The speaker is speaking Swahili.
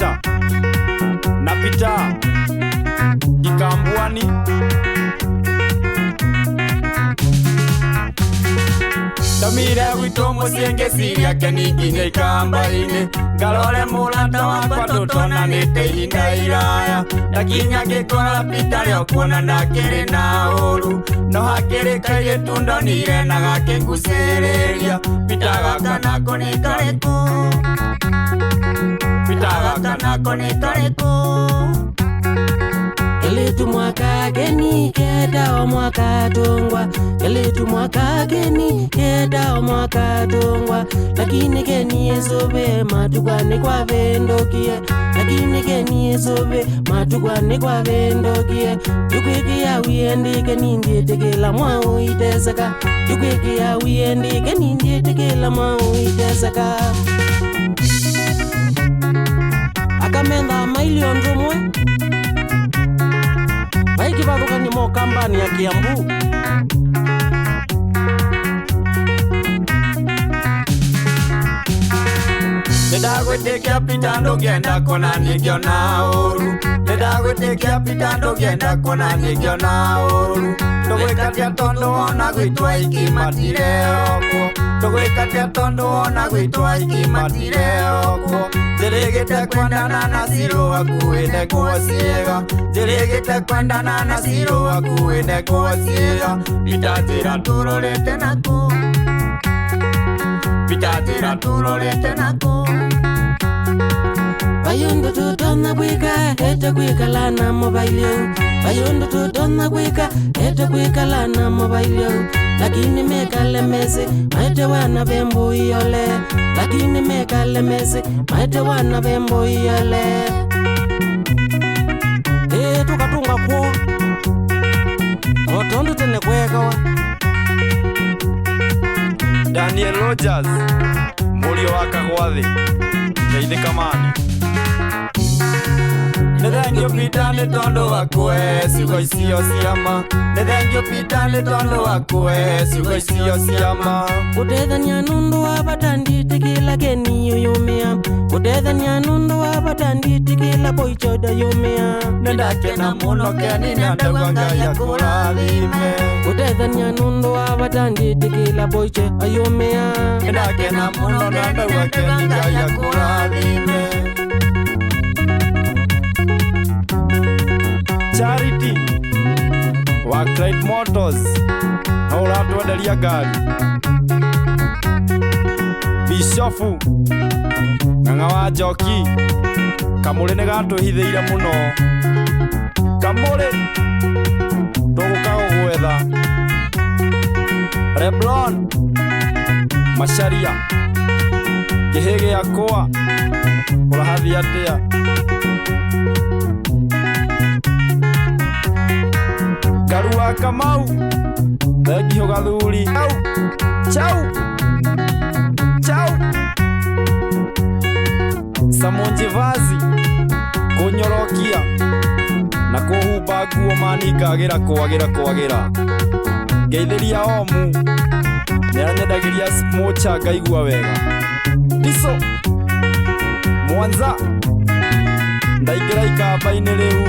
Natasha na Peter Ikambwani. Tamire wito musienge siria kenikinye ikambaine Galore mulata wakwa tutonanite ihinda iraya Ndakinya ngikora Peter leo kuona ndakiri na uru No hakiri kairitu ndonire na gakinguciriria Peter gaka nako ni kariku Peter gaka nako ni kariku Keletu mwaka geni keda o mwaka tungwa Keletu mwaka geni keda o mwaka tungwa Lakini geni esobe matugwane kwa vendokie Lakini geni esobe matugwane kwa vendokie Yukweki ya wiendike nindiete kila mwa uitesaka Yukweki ya wiendike nindiete kila mwa uitesaka Akamenda maili ondumwe Baiki baruka ni mo kambani ya Kiambu Nedagwetekea Peter ndogenda kona nigyo na uru Nedagwetekea Peter ndogenda kona nigyo na uru Tugwikatia tondu ona gwitwa ikimatire okwo Tugwikatia tondu ona gwitwa ikimatire okwo Njirigite kwendana na Siro akuine kwa ciega Njirigite kwendana na Siro akuine kwa ciega Peter njira turorete naku Peter njira turorete naku Bayondo tutona gwika ete gwikala na mobile Bayondo tutona gwika ete gwikala na mobile Lakini mekale mese maite wana bembo yole Lakini mekale mese maite wana bembo yole Tukatunga kwa Otondo tene kweka wa Daniel Rogers Mulio waka gwathi Geithĩ kamani Nĩthengio Peter nĩ tondũ wakwe ciugo icio ciama Nĩthengio Peter nĩ tondũ wakwe ciugo icio ciama Gũteithania nundu wa batanditi kila geni yumia Gũteithania nundu wa batanditi kila boichoda yumia Nĩndakena mũno keni na ndauga Ngai akũrathime Gũteithania nundu wa batanditi kila boichoda yumia Nĩndakena mũno na ndauga keni Ngai akũrathime Charity wa Clyde Motors na uratwenderia ngari Bishofu Ng'ang'a wa Njoki Kamũrĩ nĩ gatũhithĩire mũno Kamũrĩ tũgũka gũgwetha Leblon Macharia kĩhĩ gĩakwa ũrahathi atĩa Karua Kamau Thengio Gathuri Chau Chau Samonje vazi Kunyorokia Na kuhumba nguo mani ngagĩra kwagĩra Ngeithĩria omu Nĩaranyendagĩria smocha ngaigua wega Tiso Mwanza Ndaingĩra ikamba-inĩ rĩu